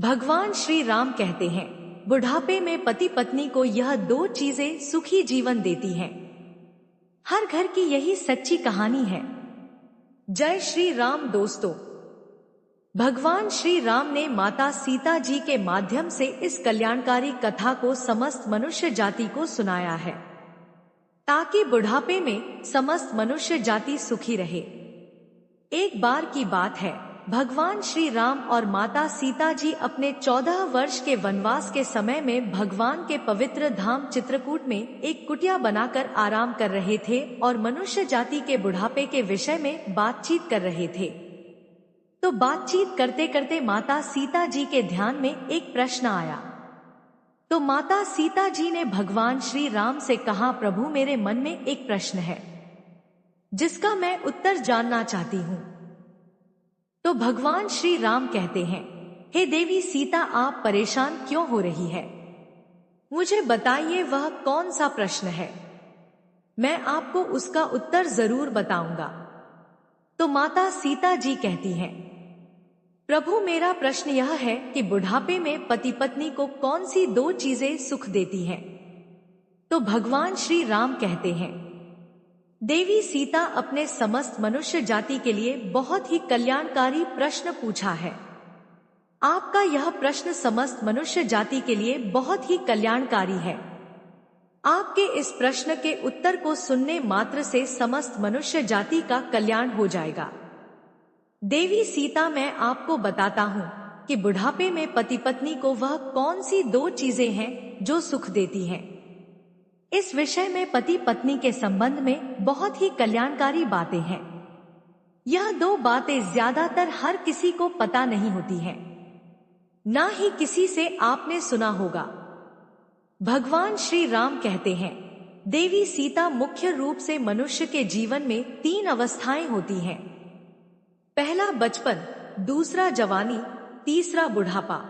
भगवान श्री राम कहते हैं, बुढ़ापे में पति पत्नी को यह दो चीजें सुखी जीवन देती हैं। हर घर की यही सच्ची कहानी है। जय श्री राम दोस्तों। भगवान श्री राम ने माता सीता जी के माध्यम से इस कल्याणकारी कथा को समस्त मनुष्य जाति को सुनाया है, ताकि बुढ़ापे में समस्त मनुष्य जाति सुखी रहे। एक बार की बात है, भगवान श्री राम और माता सीता जी अपने 14 वर्ष के वनवास के समय में भगवान के पवित्र धाम चित्रकूट में एक कुटिया बनाकर आराम कर रहे थे और मनुष्य जाति के बुढ़ापे के विषय में बातचीत कर रहे थे। तो बातचीत करते करते माता सीता जी के ध्यान में एक प्रश्न आया। तो माता सीता जी ने भगवान श्री राम से कहा, प्रभु मेरे मन में एक प्रश्न है जिसका मैं उत्तर जानना चाहती हूँ। तो भगवान श्री राम कहते हैं, हे देवी सीता, आप परेशान क्यों हो रही है? मुझे बताइए वह कौन सा प्रश्न है, मैं आपको उसका उत्तर जरूर बताऊंगा। तो माता सीता जी कहती हैं, प्रभु मेरा प्रश्न यह है कि बुढ़ापे में पति पत्नी को कौन सी दो चीजें सुख देती हैं? तो भगवान श्री राम कहते हैं, देवी सीता, अपने समस्त मनुष्य जाति के लिए बहुत ही कल्याणकारी प्रश्न पूछा है। आपका यह प्रश्न समस्त मनुष्य जाति के लिए बहुत ही कल्याणकारी है। आपके इस प्रश्न के उत्तर को सुनने मात्र से समस्त मनुष्य जाति का कल्याण हो जाएगा। देवी सीता, मैं आपको बताता हूँ कि बुढ़ापे में पति पत्नी को वह कौन सी दो चीजें हैं जो सुख देती हैं। इस विषय में पति पत्नी के संबंध में बहुत ही कल्याणकारी बातें हैं। यह दो बातें ज्यादातर हर किसी को पता नहीं होती हैं, ना ही किसी से आपने सुना होगा। भगवान श्री राम कहते हैं, देवी सीता, मुख्य रूप से मनुष्य के जीवन में 3 अवस्थाएं होती हैं। पहला बचपन, दूसरा जवानी, तीसरा बुढ़ापा।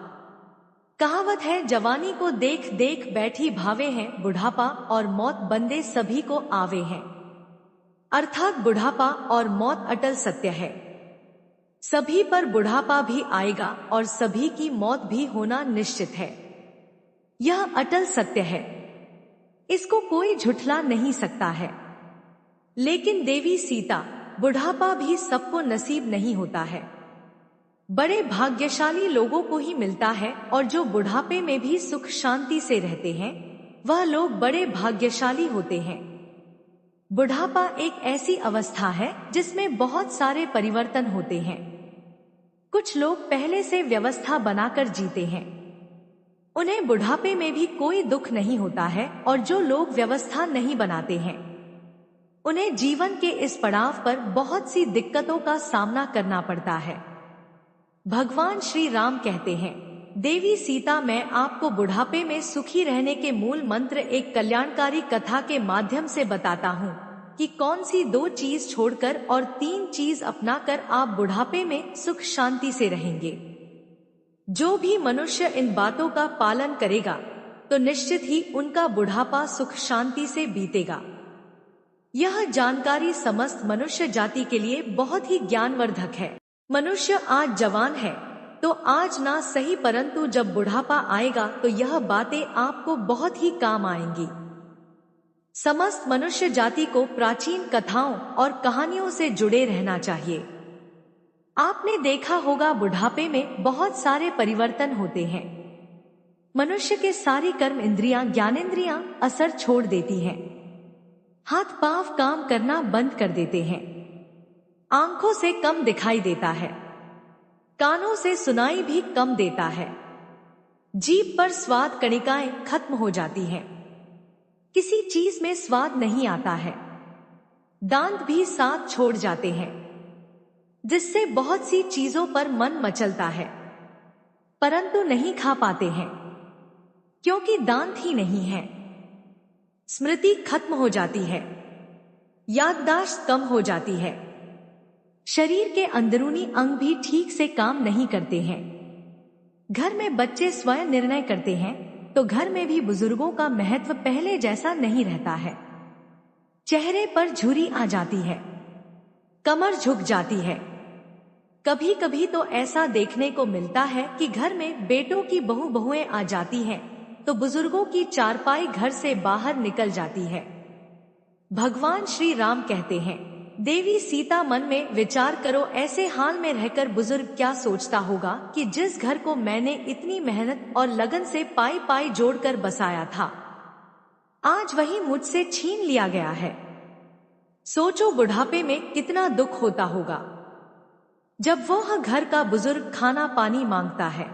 कहावत है, जवानी को देख देख बैठी भावे हैं, बुढ़ापा और मौत बंदे सभी को आवे हैं। अर्थात बुढ़ापा और मौत अटल सत्य है। सभी पर बुढ़ापा भी आएगा और सभी की मौत भी होना निश्चित है। यह अटल सत्य है, इसको कोई झुठला नहीं सकता है। लेकिन देवी सीता, बुढ़ापा भी सबको नसीब नहीं होता है। बड़े भाग्यशाली लोगों को ही मिलता है, और जो बुढ़ापे में भी सुख शांति से रहते हैं वह लोग बड़े भाग्यशाली होते हैं। बुढ़ापा एक ऐसी अवस्था है जिसमें बहुत सारे परिवर्तन होते हैं। कुछ लोग पहले से व्यवस्था बनाकर जीते हैं, उन्हें बुढ़ापे में भी कोई दुख नहीं होता है, और जो लोग व्यवस्था नहीं बनाते हैं उन्हें जीवन के इस पड़ाव पर बहुत सी दिक्कतों का सामना करना पड़ता है। भगवान श्री राम कहते हैं, देवी सीता, मैं आपको बुढ़ापे में सुखी रहने के मूल मंत्र एक कल्याणकारी कथा के माध्यम से बताता हूँ कि कौन सी 2 चीज छोड़कर और 3 चीज अपनाकर आप बुढ़ापे में सुख शांति से रहेंगे। जो भी मनुष्य इन बातों का पालन करेगा तो निश्चित ही उनका बुढ़ापा सुख शांति से बीतेगा। यह जानकारी समस्त मनुष्य जाति के लिए बहुत ही ज्ञानवर्धक है। मनुष्य आज जवान है तो आज ना सही, परंतु जब बुढ़ापा आएगा तो यह बातें आपको बहुत ही काम आएंगी। समस्त मनुष्य जाति को प्राचीन कथाओं और कहानियों से जुड़े रहना चाहिए। आपने देखा होगा, बुढ़ापे में बहुत सारे परिवर्तन होते हैं। मनुष्य के सारी कर्म इंद्रियां, ज्ञानेंद्रियां असर छोड़ देती हैं। हाथ पांव काम करना बंद कर देते हैं। आंखों से कम दिखाई देता है, कानों से सुनाई भी कम देता है। जीभ पर स्वाद कणिकाएं खत्म हो जाती हैं। किसी चीज में स्वाद नहीं आता है। दांत भी साथ छोड़ जाते हैं, जिससे बहुत सी चीजों पर मन मचलता है, परंतु नहीं खा पाते हैं क्योंकि दांत ही नहीं है। स्मृति खत्म हो जाती है, याददाश्त कम हो जाती है। शरीर के अंदरूनी अंग भी ठीक से काम नहीं करते हैं। घर में बच्चे स्वयं निर्णय करते हैं तो घर में भी बुजुर्गों का महत्व पहले जैसा नहीं रहता है। चेहरे पर झुर्री आ जाती है, कमर झुक जाती है, कभी कभी तो ऐसा देखने को मिलता है कि घर में बेटों की बहुएं आ जाती हैं, तो बुजुर्गों की चारपाई घर से बाहर निकल जाती है। भगवान श्री राम कहते हैं, देवी सीता मन में विचार करो, ऐसे हाल में रहकर बुजुर्ग क्या सोचता होगा कि जिस घर को मैंने इतनी मेहनत और लगन से पाई पाई जोड़कर बसाया था, आज वही मुझसे छीन लिया गया है। सोचो बुढ़ापे में कितना दुख होता होगा। जब वह घर का बुजुर्ग खाना पानी मांगता है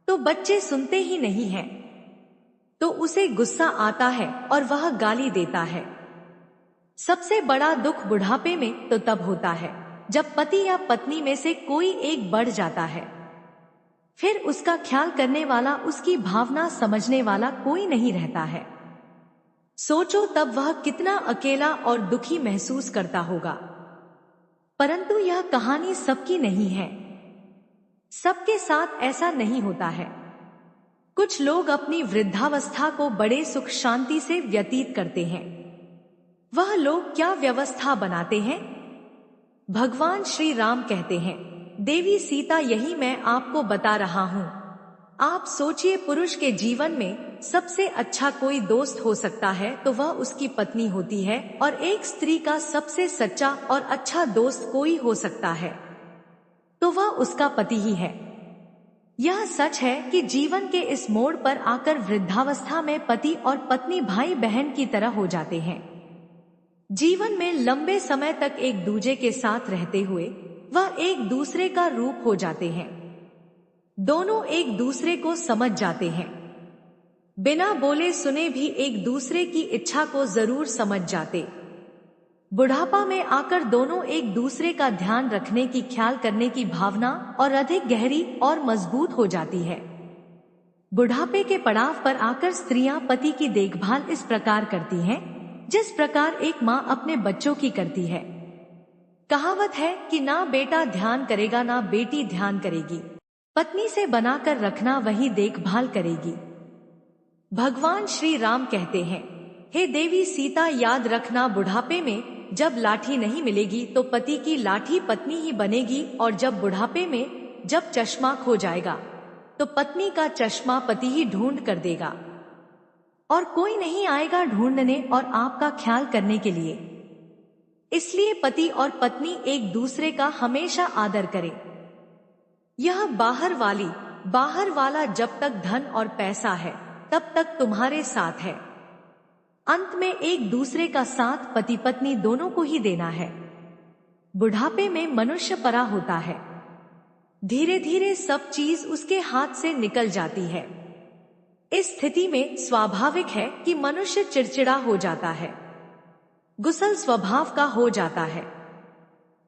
तो बच्चे सुनते ही नहीं हैं, तो उसे गुस्सा आता है और वह गाली देता है। सबसे बड़ा दुख बुढ़ापे में तो तब होता है जब पति या पत्नी में से कोई एक बढ़ जाता है, फिर उसका ख्याल करने वाला, उसकी भावना समझने वाला कोई नहीं रहता है। सोचो तब वह कितना अकेला और दुखी महसूस करता होगा। परंतु यह कहानी सबकी नहीं है, सबके साथ ऐसा नहीं होता है। कुछ लोग अपनी वृद्धावस्था को बड़े सुख शांति से व्यतीत करते हैं। वह लोग क्या व्यवस्था बनाते हैं? भगवान श्री राम कहते हैं, देवी सीता, यही मैं आपको बता रहा हूँ। आप सोचिए, पुरुष के जीवन में सबसे अच्छा कोई दोस्त हो सकता है तो वह उसकी पत्नी होती है, और एक स्त्री का सबसे सच्चा और अच्छा दोस्त कोई हो सकता है तो वह उसका पति ही है। यह सच है कि जीवन के इस मोड़ पर आकर वृद्धावस्था में पति और पत्नी भाई बहन की तरह हो जाते हैं। जीवन में लंबे समय तक एक दूजे के साथ रहते हुए वह एक दूसरे का रूप हो जाते हैं। दोनों एक दूसरे को समझ जाते हैं, बिना बोले सुने भी एक दूसरे की इच्छा को जरूर समझ जाते। बुढ़ापा में आकर दोनों एक दूसरे का ध्यान रखने की, ख्याल करने की भावना और अधिक गहरी और मजबूत हो जाती है। बुढ़ापे के पड़ाव पर आकर स्त्रियां पति की देखभाल इस प्रकार करती हैं जिस प्रकार एक माँ अपने बच्चों की करती है। कहावत है कि ना बेटा ध्यान करेगा ना बेटी ध्यान करेगी, पत्नी से बनाकर रखना वही देखभाल करेगी। भगवान श्री राम कहते हैं, हे देवी सीता, याद रखना, बुढ़ापे में जब लाठी नहीं मिलेगी तो पति की लाठी पत्नी ही बनेगी, और जब बुढ़ापे में जब चश्मा खो जाएगा तो पत्नी का चश्मा पति ही ढूंढ कर देगा, और कोई नहीं आएगा ढूंढने और आपका ख्याल करने के लिए। इसलिए पति और पत्नी एक दूसरे का हमेशा आदर करें। यह बाहर वाला जब तक धन और पैसा है तब तक तुम्हारे साथ है, अंत में एक दूसरे का साथ पति पत्नी दोनों को ही देना है। बुढ़ापे में मनुष्य परा होता है, धीरे धीरे सब चीज उसके हाथ से निकल जाती है। इस स्थिति में स्वाभाविक है कि मनुष्य चिड़चिड़ा हो जाता है, गुस्सल स्वभाव का हो जाता है।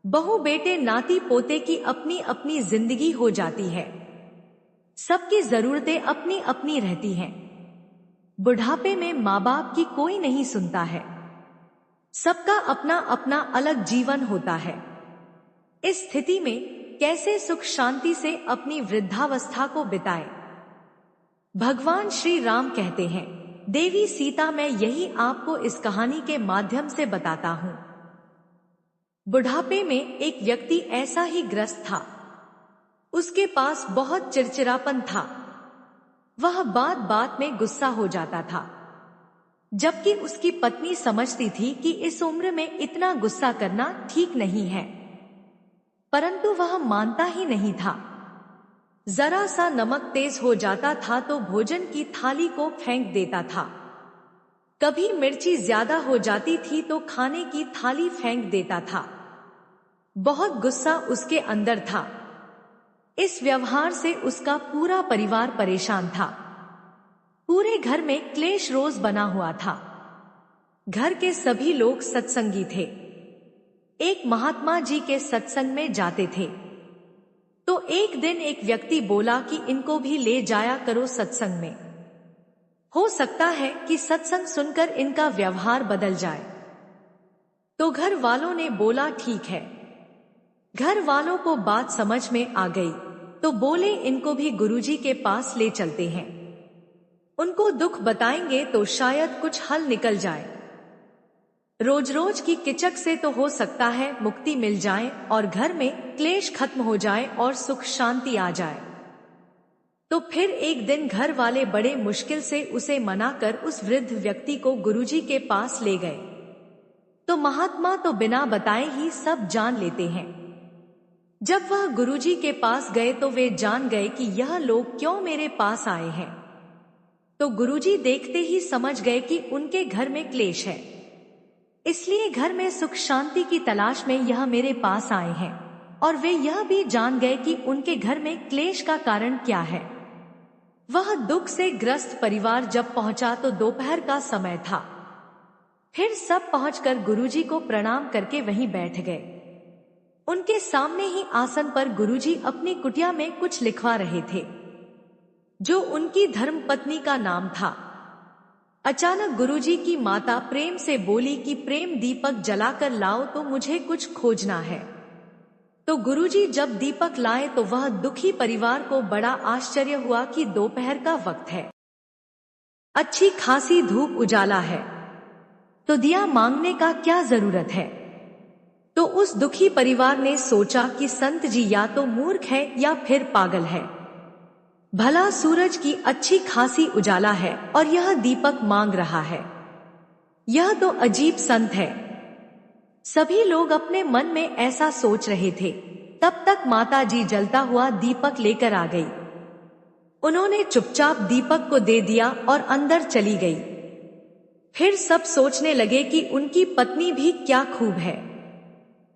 बहू बेटे नाती पोते की अपनी अपनी जिंदगी हो जाती है, सबकी जरूरतें अपनी अपनी रहती हैं। बुढ़ापे में माँ बाप की कोई नहीं सुनता है, सबका अपना अपना अलग जीवन होता है। इस स्थिति में कैसे सुख शांति से अपनी वृद्धावस्था को बिताए? भगवान श्री राम कहते हैं, देवी सीता, मैं यही आपको इस कहानी के माध्यम से बताता हूँ। बुढ़ापे में एक व्यक्ति ऐसा ही ग्रस्त था। उसके पास बहुत चिड़चिड़ापन था, वह बात बात में गुस्सा हो जाता था, जबकि उसकी पत्नी समझती थी कि इस उम्र में इतना गुस्सा करना ठीक नहीं है, परंतु वह मानता ही नहीं था। जरा सा नमक तेज हो जाता था तो भोजन की थाली को फेंक देता था, कभी मिर्ची ज्यादा हो जाती थी तो खाने की थाली फेंक देता था। बहुत गुस्सा उसके अंदर था। इस व्यवहार से उसका पूरा परिवार परेशान था। पूरे घर में क्लेश रोज बना हुआ था। घर के सभी लोग सत्संगी थे। एक महात्मा जी के सत्संग में जाते थे, तो एक दिन एक व्यक्ति बोला कि इनको भी ले जाया करो सत्संग में, हो सकता है कि सत्संग सुनकर इनका व्यवहार बदल जाए। तो घर वालों ने बोला ठीक है। घर वालों को बात समझ में आ गई तो बोले इनको भी गुरुजी के पास ले चलते हैं, उनको दुख बताएंगे तो शायद कुछ हल निकल जाए। रोज रोज की किचक से तो हो सकता है मुक्ति मिल जाए और घर में क्लेश खत्म हो जाए और सुख शांति आ जाए। तो फिर एक दिन घर वाले बड़े मुश्किल से उसे मनाकर उस वृद्ध व्यक्ति को गुरुजी के पास ले गए। तो महात्मा तो बिना बताए ही सब जान लेते हैं। जब वह गुरुजी के पास गए तो वे जान गए कि यह लोग क्यों मेरे पास आए हैं। तो गुरुजी देखते ही समझ गए कि उनके घर में क्लेश है, इसलिए घर में सुख शांति की तलाश में यह मेरे पास आए हैं। और वे यह भी जान गए कि उनके घर में क्लेश का कारण क्या है। वह दुख से ग्रस्त परिवार जब पहुंचा तो दोपहर का समय था। फिर सब पहुंचकर गुरुजी को प्रणाम करके वहीं बैठ गए। उनके सामने ही आसन पर गुरुजी अपनी कुटिया में कुछ लिखवा रहे थे, जो उनकी धर्मपत्नी का नाम था। अचानक गुरुजी की माता प्रेम से बोली कि प्रेम दीपक जलाकर लाओ, तो मुझे कुछ खोजना है। तो गुरुजी जब दीपक लाए तो वह दुखी परिवार को बड़ा आश्चर्य हुआ कि दोपहर का वक्त है, अच्छी खासी धूप उजाला है, तो दिया मांगने का क्या जरूरत है। तो उस दुखी परिवार ने सोचा कि संत जी या तो मूर्ख है या फिर पागल है। भला सूरज की अच्छी खासी उजाला है और यह दीपक मांग रहा है, यह तो अजीब संत है। सभी लोग अपने मन में ऐसा सोच रहे थे। तब तक माता जी जलता हुआ दीपक लेकर आ गई। उन्होंने चुपचाप दीपक को दे दिया और अंदर चली गई। फिर सब सोचने लगे कि उनकी पत्नी भी क्या खूब है,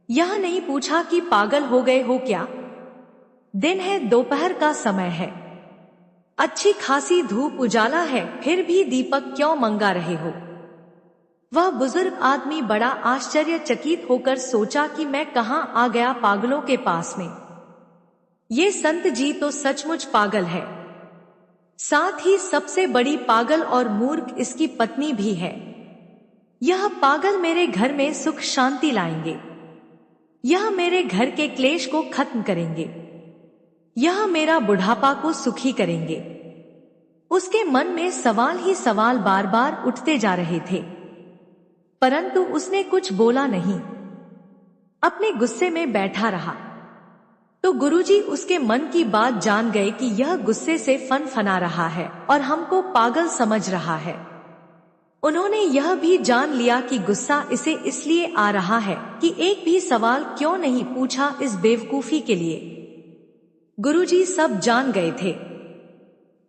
यह नहीं पूछा कि पागल हो गए हो क्या। दिन है, दोपहर का समय है, अच्छी खासी धूप उजाला है, फिर भी दीपक क्यों मंगा रहे हो। वह बुजुर्ग आदमी बड़ा आश्चर्यचकित होकर सोचा कि मैं कहां आ गया पागलों के पास में। ये संत जी तो सचमुच पागल है, साथ ही सबसे बड़ी पागल और मूर्ख इसकी पत्नी भी है। यह पागल मेरे घर में सुख शांति लाएंगे, यह मेरे घर के क्लेश को खत्म करेंगे, यह मेरा बुढ़ापा को सुखी करेंगे। उसके मन में सवाल ही सवाल बार बार उठते जा रहे थे, परंतु उसने कुछ बोला नहीं, अपने गुस्से में बैठा रहा। तो गुरुजी उसके मन की बात जान गए कि यह गुस्से से फनफना रहा है और हमको पागल समझ रहा है। उन्होंने यह भी जान लिया कि गुस्सा इसे इसलिए आ रहा है कि एक भी सवाल क्यों नहीं पूछा इस बेवकूफी के लिए। गुरुजी सब जान गए थे,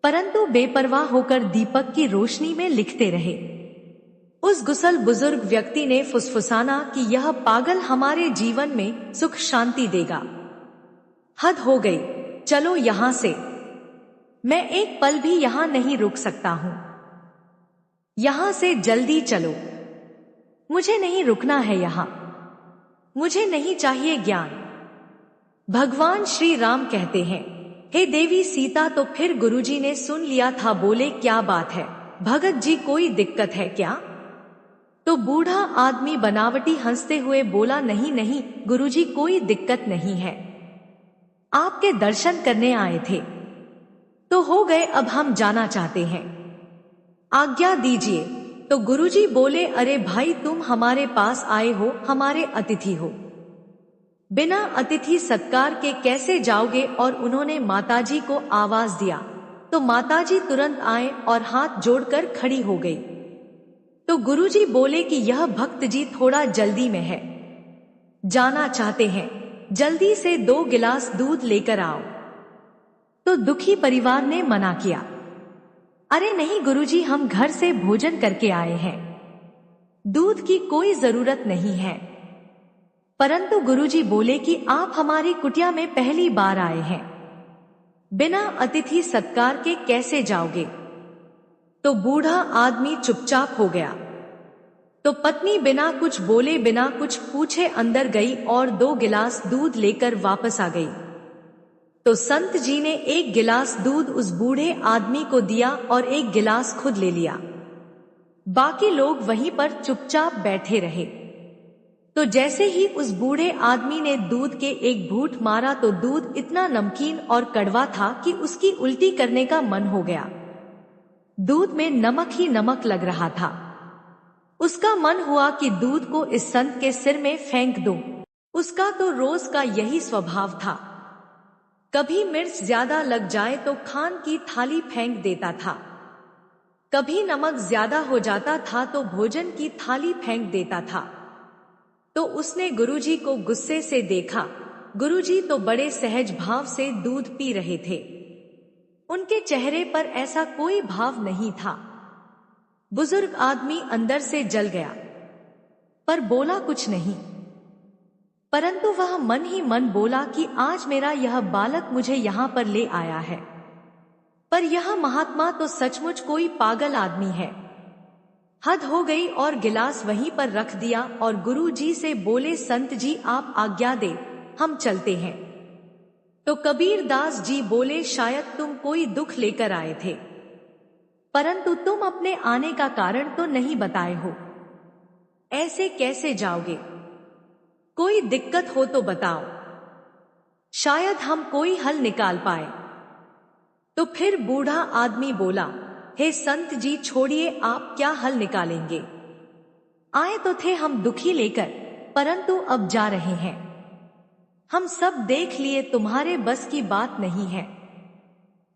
परंतु बेपरवाह होकर दीपक की रोशनी में लिखते रहे। उस गुसल बुजुर्ग व्यक्ति ने फुसफुसाना कि यह पागल हमारे जीवन में सुख शांति देगा। हद हो गई, चलो यहां से, मैं एक पल भी यहां नहीं रुक सकता हूं, यहां से जल्दी चलो, मुझे नहीं रुकना है यहां, मुझे नहीं चाहिए ज्ञान। भगवान श्री राम कहते हैं, हे देवी सीता। तो फिर गुरुजी ने सुन लिया था, बोले क्या बात है भगत जी, कोई दिक्कत है क्या। तो बूढ़ा आदमी बनावटी हंसते हुए बोला, नहीं नहीं गुरुजी, कोई दिक्कत नहीं है, आपके दर्शन करने आए थे, तो हो गए, अब हम जाना चाहते हैं, आज्ञा दीजिए। तो गुरुजी बोले, अरे भाई, तुम हमारे पास आए हो, हमारे अतिथि हो, बिना अतिथि सत्कार के कैसे जाओगे। और उन्होंने माताजी को आवाज दिया तो माताजी तुरंत आए और हाथ जोड़कर खड़ी हो गई। तो गुरुजी बोले कि यह भक्त जी थोड़ा जल्दी में है, जाना चाहते हैं, जल्दी से 2 गिलास दूध लेकर आओ। तो दुखी परिवार ने मना किया, अरे नहीं गुरुजी, हम घर से भोजन करके आए हैं, दूध की कोई जरूरत नहीं है। परंतु गुरुजी बोले कि आप हमारी कुटिया में पहली बार आए हैं, बिना अतिथि सत्कार के कैसे जाओगे। तो बूढ़ा आदमी चुपचाप हो गया। तो पत्नी बिना कुछ बोले, बिना कुछ पूछे अंदर गई और 2 गिलास दूध लेकर वापस आ गई। तो संत जी ने 1 गिलास दूध उस बूढ़े आदमी को दिया और 1 गिलास खुद ले लिया। बाकी लोग वहीं पर चुपचाप बैठे रहे। तो जैसे ही उस बूढ़े आदमी ने दूध के एक घूंट मारा तो दूध इतना नमकीन और कड़वा था कि उसकी उल्टी करने का मन हो गया। दूध में नमक ही नमक लग रहा था। उसका मन हुआ कि दूध को इस संत के सिर में फेंक दूं। उसका तो रोज का यही स्वभाव था। कभी मिर्च ज्यादा लग जाए तो खान की थाली फेंक देता था, कभी नमक ज्यादा हो जाता था तो भोजन की थाली फेंक देता था। तो उसने गुरुजी को गुस्से से देखा। गुरुजी तो बड़े सहज भाव से दूध पी रहे थे। उनके चेहरे पर ऐसा कोई भाव नहीं था। बुजुर्ग आदमी अंदर से जल गया, पर बोला कुछ नहीं। परंतु वह मन ही मन बोला कि आज मेरा यह बालक मुझे यहाँ पर ले आया है, पर यह महात्मा तो सचमुच कोई पागल आदमी है। हद हो गई और गिलास वहीं पर रख दिया और गुरुजी से बोले, संत जी आप आज्ञा दे, हम चलते हैं। तो कबीर दास जी बोले, शायद तुम कोई दुख लेकर आए थे, परंतु तुम अपने आने का कारण तो नहीं बताए हो। ऐसे कैसे जाओगे? कोई दिक्कत हो तो बताओ, शायद हम कोई हल निकाल पाए। तो फिर बूढ़ा आदमी बोला, हे संत जी छोड़िए, आप क्या हल निकालेंगे? आए तो थे हम दुखी लेकर, परंतु अब जा रहे हैं। हम सब देख लिए, तुम्हारे बस की बात नहीं है।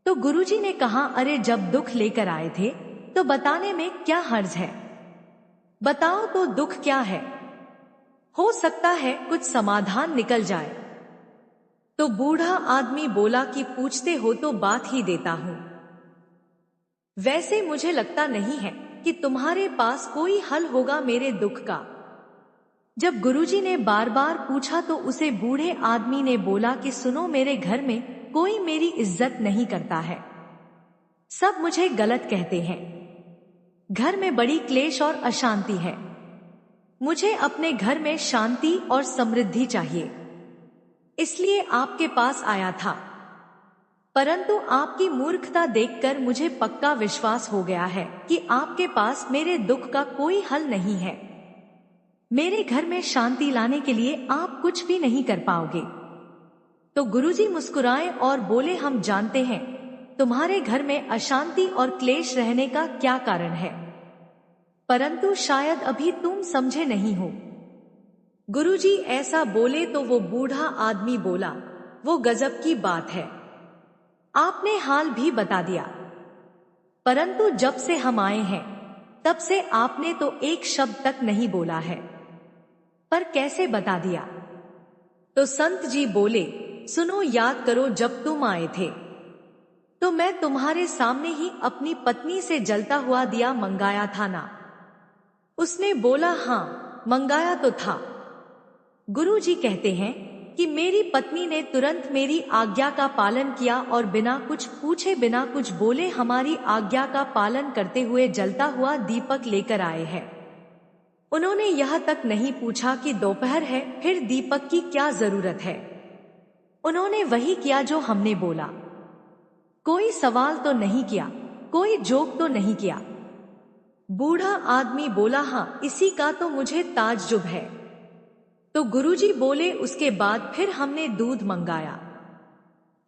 तो गुरुजी ने कहा, अरे जब दुख लेकर आए थे तो बताने में क्या हर्ज है? बताओ तो दुख क्या है, हो सकता है कुछ समाधान निकल जाए। तो बूढ़ा आदमी बोला कि पूछते हो तो बात ही देता हूं। वैसे मुझे लगता नहीं है कि तुम्हारे पास कोई हल होगा मेरे दुख का। जब गुरुजी ने बार बार पूछा तो उसे बूढ़े आदमी ने बोला कि सुनो, मेरे घर में कोई मेरी इज्जत नहीं करता है, सब मुझे गलत कहते हैं। घर में बड़ी क्लेश और अशांति है। मुझे अपने घर में शांति और समृद्धि चाहिए, इसलिए आपके पास आया था। परंतु आपकी मूर्खता देखकर मुझे पक्का विश्वास हो गया है कि आपके पास मेरे दुख का कोई हल नहीं है। मेरे घर में शांति लाने के लिए आप कुछ भी नहीं कर पाओगे। तो गुरुजी मुस्कुराए और बोले, हम जानते हैं तुम्हारे घर में अशांति और क्लेश रहने का क्या कारण है, परंतु शायद अभी तुम समझे नहीं हो। गुरुजी ऐसा बोले तो वो बूढ़ा आदमी बोला, वो गजब की बात है, आपने हाल भी बता दिया, परंतु जब से हम आए हैं तब से आपने तो एक शब्द तक नहीं बोला है, पर कैसे बता दिया? तो संत जी बोले, सुनो, याद करो जब तुम आए थे तो मैं तुम्हारे सामने ही अपनी पत्नी से जलता हुआ दिया मंगाया था ना? उसने बोला, हाँ मंगाया तो था। गुरुजी कहते हैं कि मेरी पत्नी ने तुरंत मेरी आज्ञा का पालन किया और बिना कुछ पूछे बिना कुछ बोले हमारी आज्ञा का पालन करते हुए जलता हुआ दीपक लेकर आए हैं। उन्होंने यह तक नहीं पूछा कि दोपहर है, फिर दीपक की क्या जरूरत है। उन्होंने वही किया जो हमने बोला, कोई सवाल तो नहीं किया, कोई जोक तो नहीं किया। बूढ़ा आदमी बोला, हाँ इसी का तो मुझे ताज्जुब है। तो गुरुजी बोले, उसके बाद फिर हमने दूध मंगाया।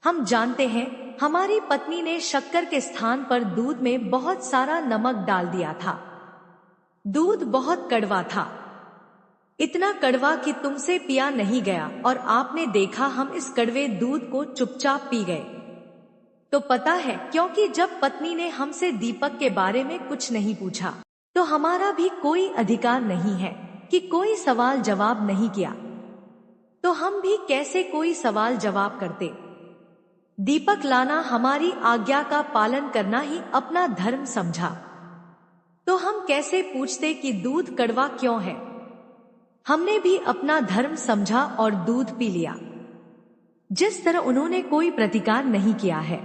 हम जानते हैं हमारी पत्नी ने शक्कर के स्थान पर दूध में बहुत सारा नमक डाल दिया था। दूध बहुत कड़वा था, इतना कड़वा कि तुमसे पिया नहीं गया और आपने देखा हम इस कड़वे दूध को चुपचाप पी गए। तो पता है, क्योंकि जब पत्नी ने हमसे दीपक के बारे में कुछ नहीं पूछा तो हमारा भी कोई अधिकार नहीं है कि कोई सवाल जवाब नहीं किया, तो हम भी कैसे कोई सवाल जवाब करते। दीपक लाना हमारी आज्ञा का पालन करना ही अपना धर्म समझा, तो हम कैसे पूछते कि दूध कड़वा क्यों है। हमने भी अपना धर्म समझा और दूध पी लिया। जिस तरह उन्होंने कोई प्रतिकार नहीं किया है,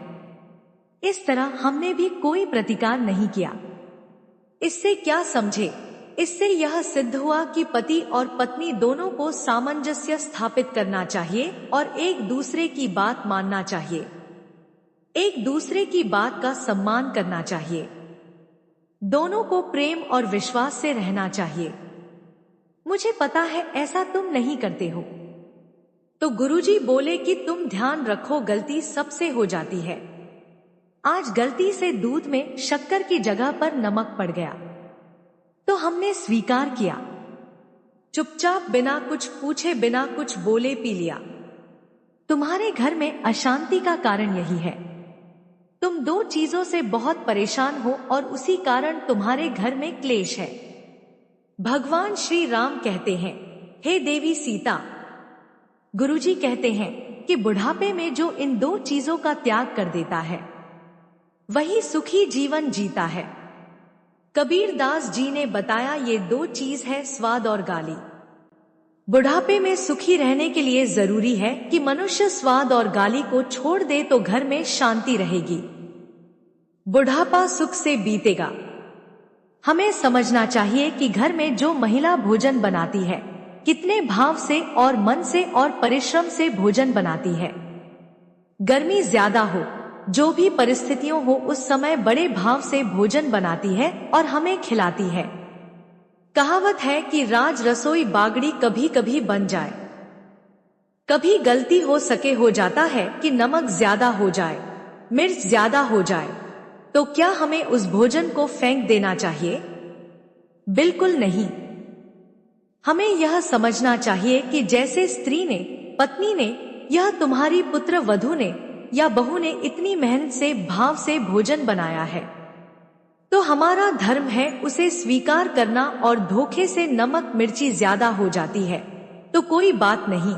इस तरह हमने भी कोई प्रतिकार नहीं किया। इससे क्या समझे? इससे यह सिद्ध हुआ कि पति और पत्नी दोनों को सामंजस्य स्थापित करना चाहिए और एक दूसरे की बात मानना चाहिए, एक दूसरे की बात का सम्मान करना चाहिए, दोनों को प्रेम और विश्वास से रहना चाहिए। मुझे पता है ऐसा तुम नहीं करते हो। तो गुरुजी बोले कि तुम ध्यान रखो, गलती सबसे हो जाती है। आज गलती से दूध में शक्कर की जगह पर नमक पड़ गया। तो हमने स्वीकार किया। चुपचाप बिना कुछ पूछे बिना कुछ बोले पी लिया। तुम्हारे घर में अशांति का कारण यही है। तुम दो चीजों से बहुत परेशान हो और उसी कारण तुम्हारे घर में क्लेश है। भगवान श्री राम कहते हैं, हे देवी सीता, गुरुजी कहते हैं कि बुढ़ापे में जो इन दो चीजों का त्याग कर देता है वही सुखी जीवन जीता है। कबीर दास जी ने बताया, ये दो चीज है, स्वाद और गाली। बुढ़ापे में सुखी रहने के लिए जरूरी है कि मनुष्य स्वाद और गाली को छोड़ दे तो घर में शांति रहेगी, बुढ़ापा सुख से बीतेगा। हमें समझना चाहिए कि घर में जो महिला भोजन बनाती है कितने भाव से और मन से और परिश्रम से भोजन बनाती है। गर्मी ज्यादा हो, जो भी परिस्थितियों हो, उस समय बड़े भाव से भोजन बनाती है और हमें खिलाती है। कहावत है कि राज रसोई बागड़ी कभी कभी बन जाए। कभी गलती हो सके हो जाता है कि नमक ज्यादा हो जाए, मिर्च ज्यादा हो जाए, तो क्या हमें उस भोजन को फेंक देना चाहिए? बिल्कुल नहीं। हमें यह समझना चाहिए कि जैसे स्त्री ने, पत्नी ने, यह तुम्हारी पुत्र वधू ने या बहू ने इतनी मेहनत से भाव से भोजन बनाया है, तो हमारा धर्म है उसे स्वीकार करना। और धोखे से नमक मिर्ची ज्यादा हो जाती है तो कोई बात नहीं,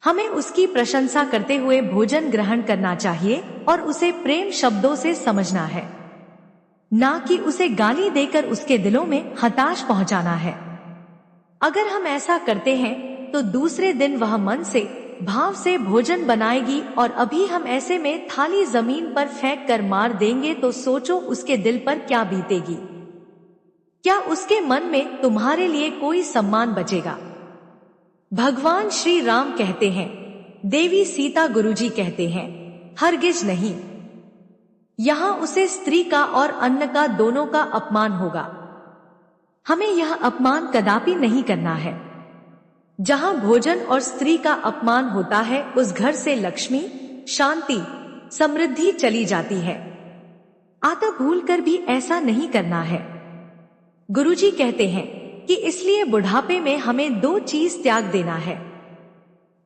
हमें उसकी प्रशंसा करते हुए भोजन ग्रहण करना चाहिए और उसे प्रेम शब्दों से समझना है, ना कि उसे गाली देकर उसके दिलों में हताश पहुंचाना है। अगर हम ऐसा करते हैं तो दूसरे दिन वह मन से, भाव से भोजन बनाएगी और अभी हम ऐसे में थाली जमीन पर फेंक कर मार देंगे तो सोचो उसके दिल पर क्या बीतेगी। क्या उसके मन में तुम्हारे लिए कोई सम्मान बचेगा? भगवान श्री राम कहते हैं, देवी सीता गुरुजी कहते हैं, हरगिज नहीं। यहां उसे स्त्री का और अन्न का दोनों का अपमान होगा। हमें यह अपमान कदापि नहीं करना है। जहां भोजन और स्त्री का अपमान होता है उस घर से लक्ष्मी, शांति, समृद्धि चली जाती है। आता भूलकर भी ऐसा नहीं करना है। गुरुजी कहते हैं कि इसलिए बुढ़ापे में हमें दो चीज त्याग देना है,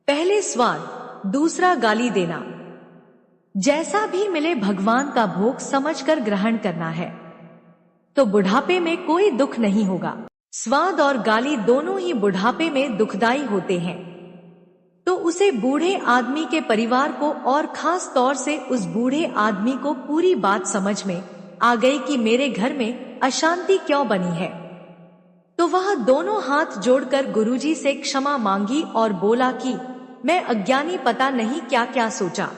पहले स्वाद, दूसरा गाली देना। जैसा भी मिले भगवान का भोग समझकर ग्रहण करना है, तो बुढ़ापे में कोई दुख नहीं होगा। स्वाद और गाली दोनों ही बुढ़ापे में दुखदाई होते हैं। तो उसे बूढ़े आदमी के परिवार को और खास तौर से उस बूढ़े आदमी को पूरी बात समझ में आ गई कि मेरे घर में अशांति क्यों बनी है, तो वह दोनों हाथ जोड़कर गुरुजी से क्षमा मांगी और बोला कि मैं अज्ञानी, पता नहीं क्या क्या सोचा।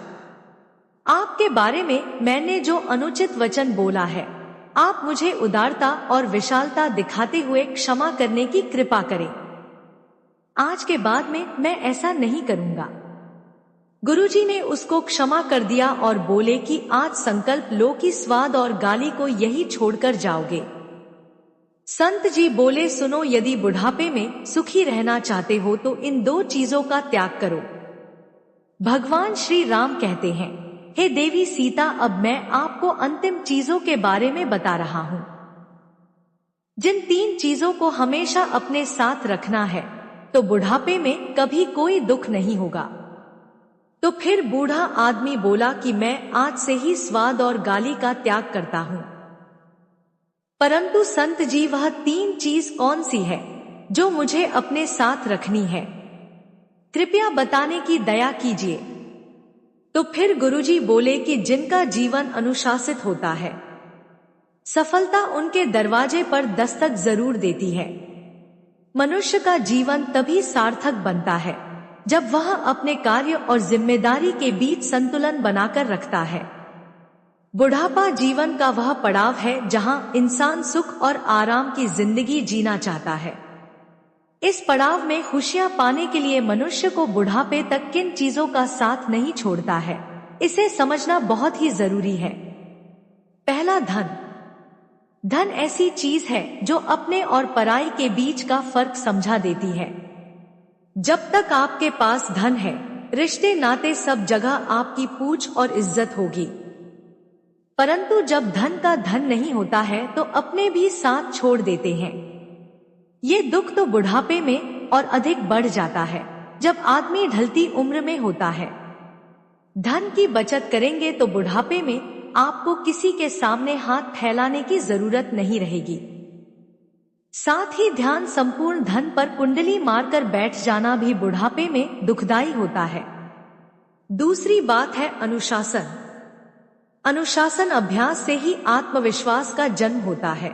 आपके बारे में मैंने जो अनुचित वचन बोला है, आप मुझे उदारता और विशालता दिखाते हुए क्षमा करने की कृपा करें। आज के बाद में मैं ऐसा नहीं करूंगा। गुरुजी ने उसको क्षमा कर दिया और बोले कि आज संकल्प लो कि स्वाद और गाली को यही छोड़कर जाओगे। संत जी बोले, सुनो, यदि बुढ़ापे में सुखी रहना चाहते हो तो इन दो चीजों का त्याग करो। भगवान श्री राम कहते हैं, हे देवी सीता, अब मैं आपको अंतिम चीजों के बारे में बता रहा हूं। जिन तीन चीजों को हमेशा अपने साथ रखना है तो बुढ़ापे में कभी कोई दुख नहीं होगा। तो फिर बूढ़ा आदमी बोला कि मैं आज से ही स्वाद और गाली का त्याग करता हूं। परंतु संत जी, वह तीन चीज कौन सी है जो मुझे अपने साथ रखनी है? कृपया बताने की दया कीजिए। तो फिर गुरुजी बोले कि जिनका जीवन अनुशासित होता है, सफलता उनके दरवाजे पर दस्तक जरूर देती है। मनुष्य का जीवन तभी सार्थक बनता है जब वह अपने कार्य और जिम्मेदारी के बीच संतुलन बनाकर रखता है। बुढ़ापा जीवन का वह पड़ाव है जहां इंसान सुख और आराम की जिंदगी जीना चाहता है। इस पड़ाव में खुशियां पाने के लिए मनुष्य को बुढ़ापे तक किन चीजों का साथ नहीं छोड़ता है, इसे समझना बहुत ही जरूरी है। पहला, धन। धन ऐसी चीज है जो अपने और पराई के बीच का फर्क समझा देती है। जब तक आपके पास धन है, रिश्ते नाते सब जगह आपकी पूछ और इज्जत होगी। परंतु जब धन का धन नहीं होता है तो अपने भी साथ छोड़ देते हैं। ये दुख तो बुढ़ापे में और अधिक बढ़ जाता है जब आदमी ढलती उम्र में होता है। धन की बचत करेंगे तो बुढ़ापे में आपको किसी के सामने हाथ फैलाने की जरूरत नहीं रहेगी। साथ ही ध्यान संपूर्ण धन पर कुंडली मारकर बैठ जाना भी बुढ़ापे में दुखदाई होता है। दूसरी बात है अनुशासन। अनुशासन अभ्यास से ही आत्मविश्वास का जन्म होता है।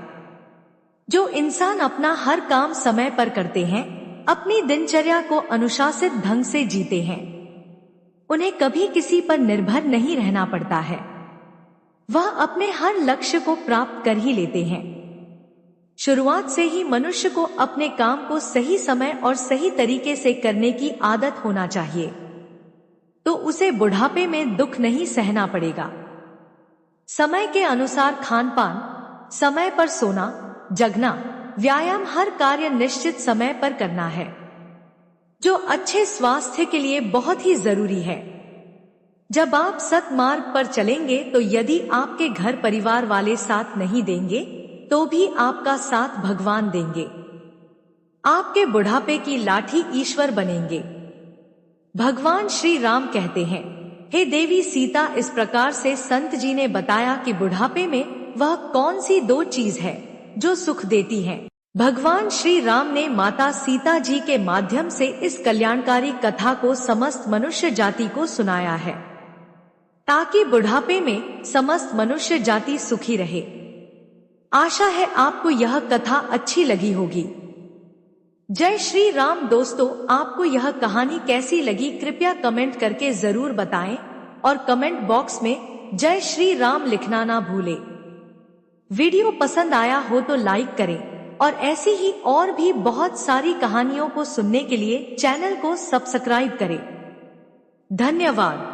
जो इंसान अपना हर काम समय पर करते हैं, अपनी दिनचर्या को अनुशासित ढंग से जीते हैं, उन्हें कभी किसी पर निर्भर नहीं रहना पड़ता है। वह अपने हर लक्ष्य को प्राप्त कर ही लेते हैं। शुरुआत से ही मनुष्य को अपने काम को सही समय और सही तरीके से करने की आदत होना चाहिए, तो उसे बुढ़ापे में दुख नहीं सहना पड़ेगा। समय के अनुसार खानपान, समय पर सोना, जगना, व्यायाम, हर कार्य निश्चित समय पर करना है, जो अच्छे स्वास्थ्य के लिए बहुत ही जरूरी है। जब आप सत्मार्ग पर चलेंगे तो यदि आपके घर परिवार वाले साथ नहीं देंगे तो भी आपका साथ भगवान देंगे। आपके बुढ़ापे की लाठी ईश्वर बनेंगे। भगवान श्री राम कहते हैं, हे देवी सीता, इस प्रकार से संत जी ने बताया कि बुढ़ापे में वह कौन सी दो चीज है जो सुख देती है। भगवान श्री राम ने माता सीता जी के माध्यम से इस कल्याणकारी कथा को समस्त मनुष्य जाति को सुनाया है, ताकि बुढ़ापे में समस्त मनुष्य जाति सुखी रहे। आशा है आपको यह कथा अच्छी लगी होगी। जय श्री राम। दोस्तों, आपको यह कहानी कैसी लगी कृपया कमेंट करके जरूर बताएं और कमेंट बॉक्स में जय श्री राम लिखना ना भूलें। वीडियो पसंद आया हो तो लाइक करें और ऐसी ही और भी बहुत सारी कहानियों को सुनने के लिए चैनल को सब्सक्राइब करें। धन्यवाद।